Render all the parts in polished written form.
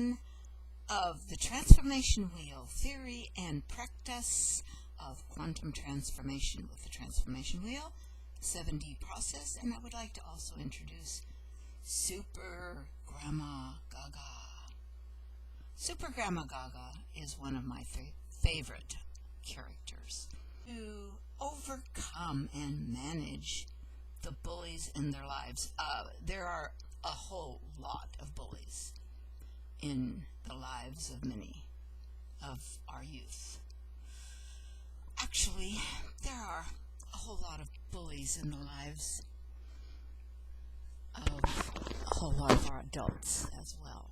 edition of the Transformation Wheel, Theory and Practice of Quantum Transformation with the Transformation Wheel, 7D process, and I would like to also introduce Super Grandma Gaga. Super Grandma Gaga is one of my favorite characters to overcome and manage the bullies in their lives. There are a whole lot of bullies in the lives of many of our youth. Actually, there are a whole lot of bullies in the lives of a whole lot of our adults as well.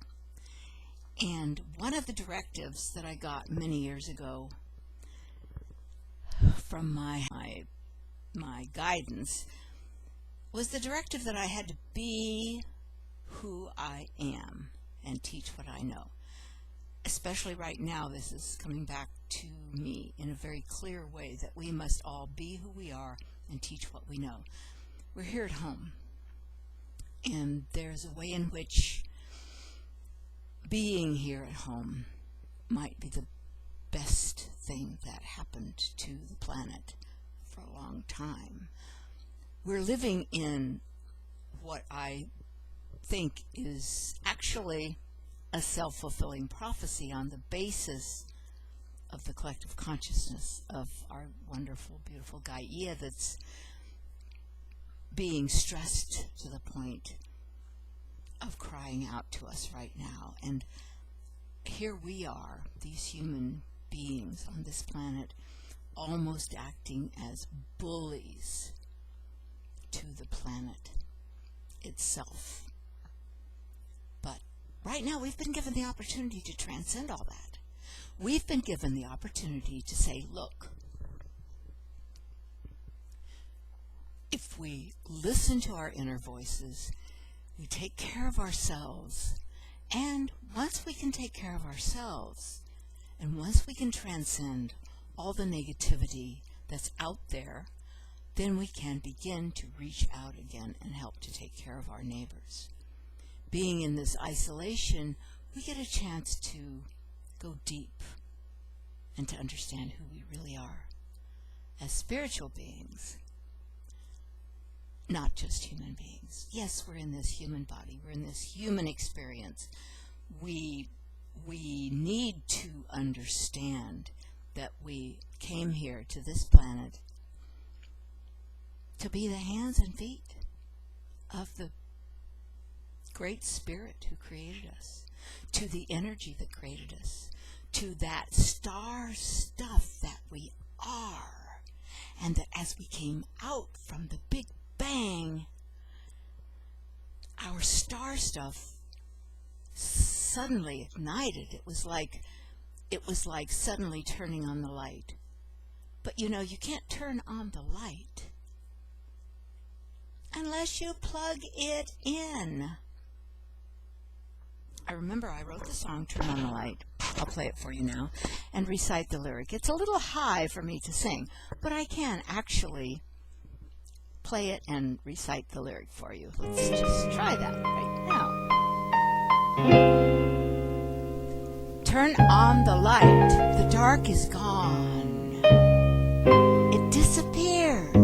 And one of the directives that I got many years ago from my guidance was the directive that I had to be who I am and teach what I know. Especially right now, this is coming back to me in a very clear way that we must all be who we are and teach what we know. We're here at home, and there's a way in which being here at home might be the best thing that happened to the planet for a long time. We're living in what I think is actually a self-fulfilling prophecy on the basis of the collective consciousness of our wonderful, beautiful Gaia that's being stressed to the point of crying out to us right now. And here we are, these human beings on this planet, almost acting as bullies to the planet itself. But right now we've been given the opportunity to transcend all that. We've been given the opportunity to say, look, if we listen to our inner voices, we take care of ourselves, and once we can take care of ourselves, and once we can transcend all the negativity that's out there, then we can begin to reach out again and help to take care of our neighbors. Being in this isolation, we get a chance to go deep and to understand who we really are as spiritual beings, not just human beings. Yes, we're in this human body, we're in this human experience. We need to understand that we came here to this planet to be the hands and feet of the great spirit who created us, to the energy that created us, to that star stuff that we are, and that as we came out from the Big Bang, our star stuff suddenly ignited. It was like suddenly turning on the light. But you know, you can't turn on the light unless you plug it in. I remember I wrote the song Turn on the Light. I'll play it for you now and recite the lyric. It's a little high for me to sing, but I can actually play it and recite the lyric for you. Let's just try that right now. Turn on the light. The dark is gone. It disappears.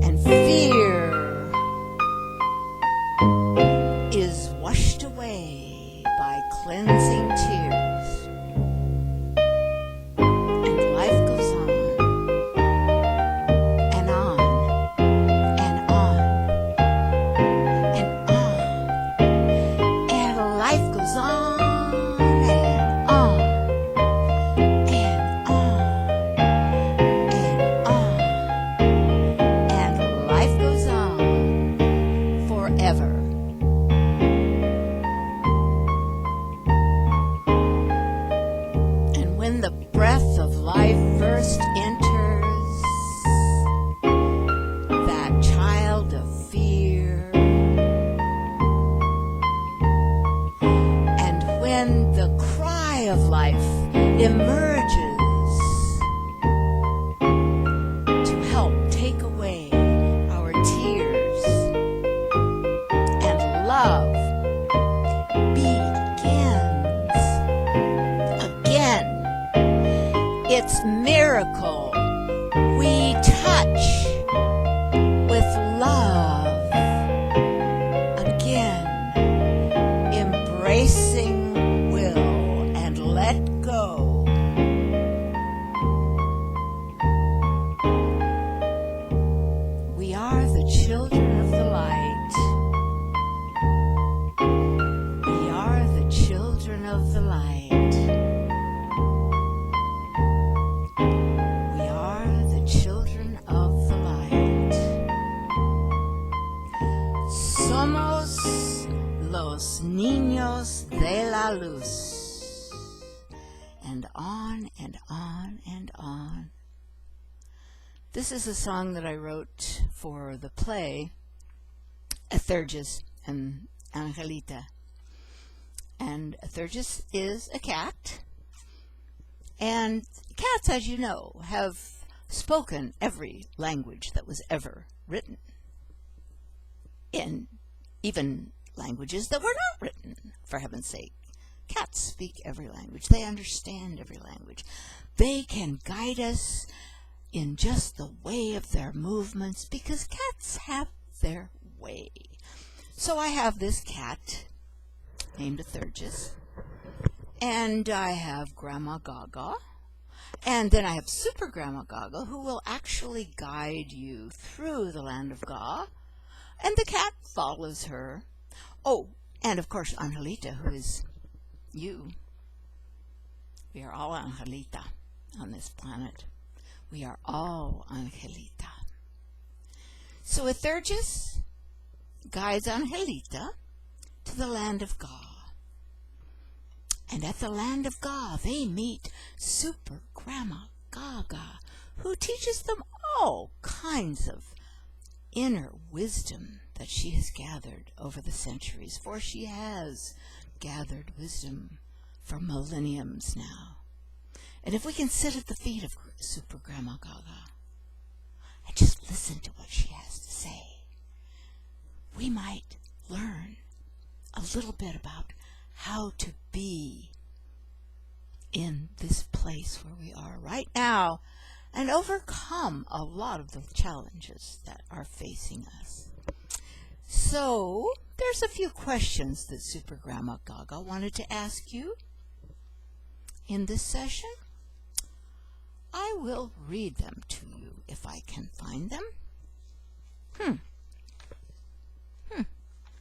And fear is washed away by cleansing tears. And life goes on. And on. And on. And on. And life goes on. And on. And on. And on. And life goes on forever. And when the breath of life first enters that child of fear, and when the cry of life emerges to help take away our tears, and love begins God's miracle. We touch with love. Again, embracing will and let go. We are the children of the light. We are the children of the light. We are the children of the light. Somos los niños de la luz. And on and on and on. This is a song that I wrote for the play Aethergis and Angelita. And Aethergis is a cat. And cats, as you know, have spoken every language that was ever written. In even languages that were not written, for heaven's sake. Cats speak every language. They understand every language. They can guide us in just the way of their movements because cats have their way. So I have this cat named Aethergis, and I have Grandma Gaga, and then I have Super Grandma Gaga, who will actually guide you through the land of Ga, and the cat follows her. Oh, and of course Angelita, who is you. We are all Angelita on this planet. We are all Angelita. So Aethergis guides Angelita to the land of Ga. And at the land of Ga, they meet Super Grandma Gaga, who teaches them all kinds of inner wisdom that she has gathered over the centuries, for she has gathered wisdom for millenniums now. And if we can sit at the feet of Super Grandma Gaga and just listen to what she has to say, we might learn a little bit about how to be in this place where we are right now and overcome a lot of the challenges that are facing us. So, there's a few questions that Super Grandma Gaga wanted to ask you in this session. I will read them to you if I can find them.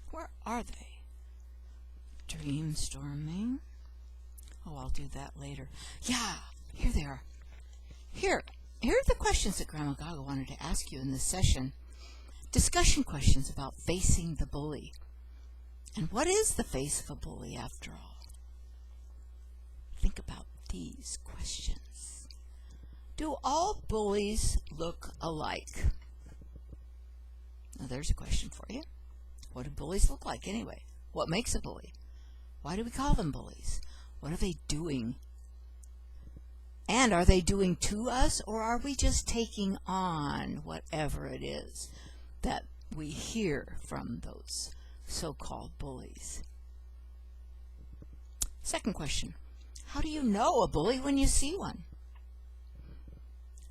Where are they? Dreamstorming. Oh, I'll do that later. Yeah, here they are. Here are the questions that Grandma Gaga wanted to ask you in this session. Discussion questions about facing the bully. And what is the face of a bully after all? Think about these questions. Do all bullies look alike? Now there's a question for you. What do bullies look like anyway? What makes a bully? Why do we call them bullies? What are they doing? And are they doing to us, or are we just taking on whatever it is that we hear from those so-called bullies? Second question. How do you know a bully when you see one?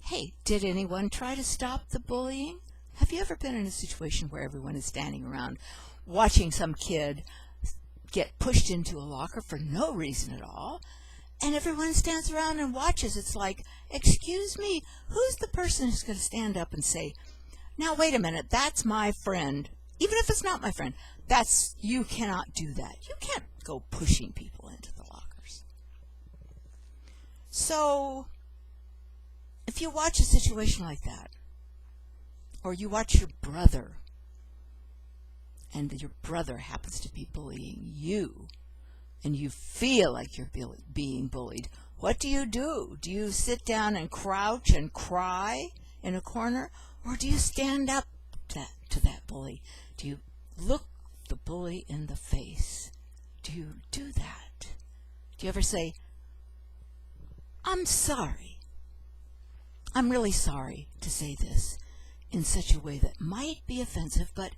Hey, did anyone try to stop the bullying? Have you ever been in a situation where everyone is standing around watching some kid get pushed into a locker for no reason at all, and everyone stands around and watches? It's like, excuse me, who's the person who's going to stand up and say, now wait a minute, that's my friend. Even if it's not my friend, you cannot do that. You can't go pushing people into the lockers. So, if you watch a situation like that, or you watch your brother, and your brother happens to be bullying you, and you feel like you're being bullied, what do? Do you sit down and crouch and cry in a corner, or do you stand up to that bully? Do you look the bully in the face? Do you do that? Do you ever say, I'm sorry. I'm really sorry to say this in such a way that might be offensive, but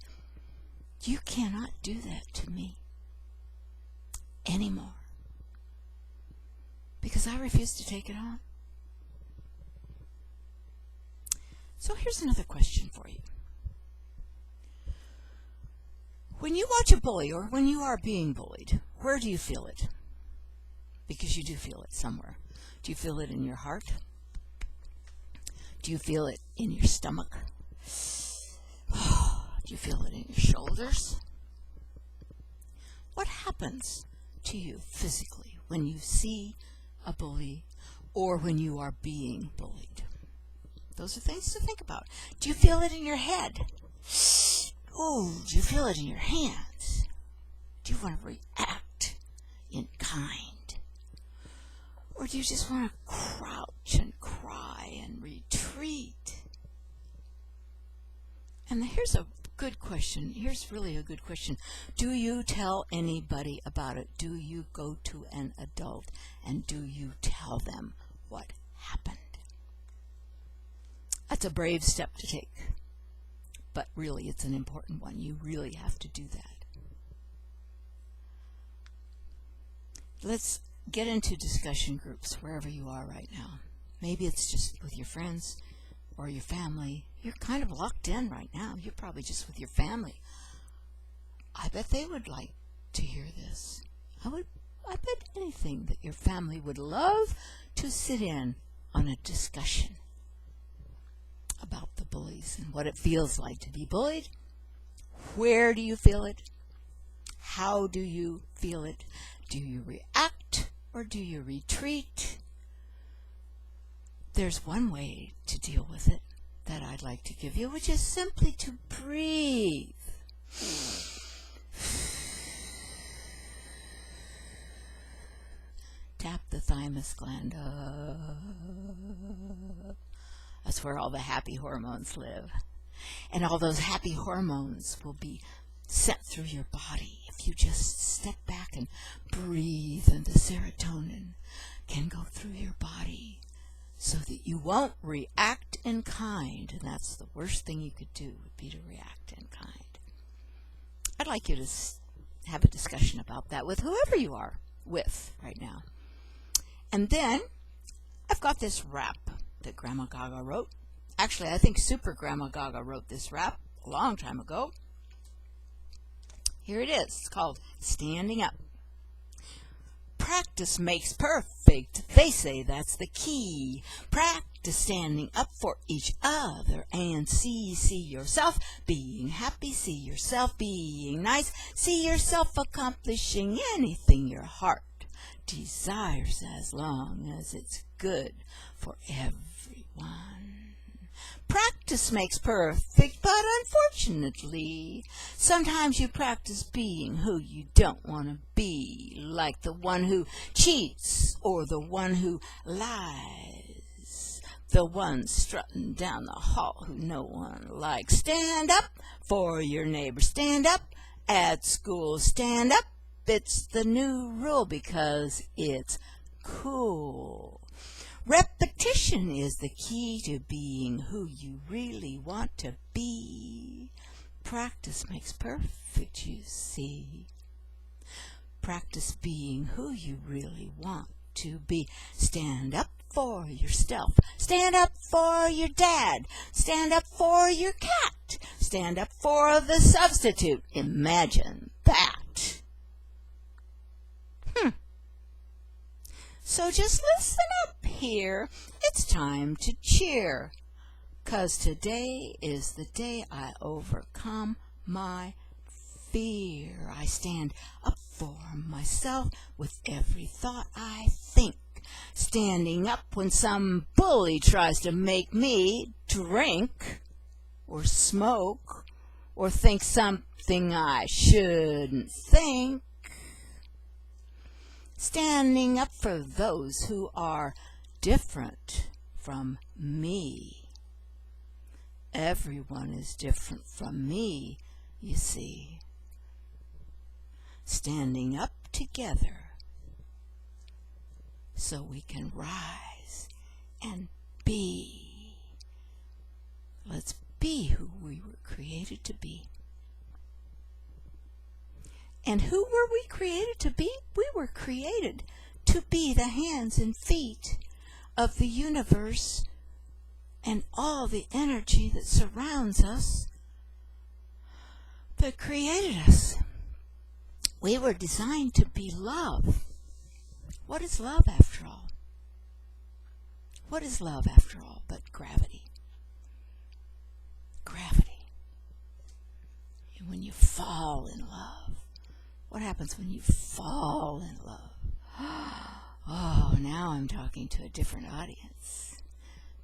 you cannot do that to me anymore, because I refuse to take it on. So here's another question for you. When you watch a bully or when you are being bullied, where do you feel it? Because you do feel it somewhere. Do you feel it in your heart? Do you feel it in your stomach? Do you feel it in your shoulders? What happens to you physically when you see a bully or when you are being bullied? Those are things to think about. Do you feel it in your head? Oh, do you feel it in your hands? Do you want to react in kind? Or do you just want to crouch and cry and retreat? And here's a good question. Here's really a good question. Do you tell anybody about it? Do you go to an adult and do you tell them what happened? That's a brave step to take. But really, it's an important one. You really have to do that. Let's get into discussion groups wherever you are right now. Maybe it's just with your friends or your family. You're kind of locked in right now. You're probably just with your family. I bet they would like to hear this. I bet anything that your family would love to sit in on a discussion about the bullies and what it feels like to be bullied. Where do you feel it? How do you feel it? Do you react or do you retreat? There's one way to deal with it that I'd like to give you, which is simply to breathe. Tap the thymus gland up. That's where all the happy hormones live. And all those happy hormones will be sent through your body if you just step back and breathe, and the serotonin can go through your body so that you won't react in kind. And that's the worst thing you could do, would be to react in kind. I'd like you to have a discussion about that with whoever you are with right now. And then I've got this rap that Grandma Gaga wrote. Actually, I think Super Grandma Gaga wrote this rap a long time ago. Here it is. It's called Standing Up. Practice makes perfect. They say that's the key. Practice standing up for each other and see yourself being happy, see yourself being nice, see yourself accomplishing anything your heart desires as long as it's good for everyone. Practice makes perfect, but unfortunately, sometimes you practice being who you don't want to be, like the one who cheats or the one who lies, the one strutting down the hall who no one likes. Stand up for your neighbor, stand up at school, stand up. It's the new rule because it's cool. Repetition is the key to being who you really want to be. Practice makes perfect, you see. Practice being who you really want to be. Stand up for yourself. Stand up for your dad. Stand up for your cat. Stand up for the substitute. Imagine that. So just listen up here. It's time to cheer. 'Cause today is the day I overcome my fear. I stand up for myself with every thought I think. Standing up when some bully tries to make me drink or smoke or think something I shouldn't think. Standing up for those who are different from me. Everyone is different from me, you see. Standing up together so we can rise and be. Let's be who we were created to be. And who were we created to be? We were created to be the hands and feet of the universe and all the energy that surrounds us that created us. We were designed to be love. What is love after all? What is love after all but gravity? Gravity. And when you fall in love, what happens when you fall in love? Oh, now I'm talking to a different audience.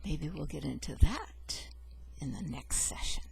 Maybe we'll get into that in the next session.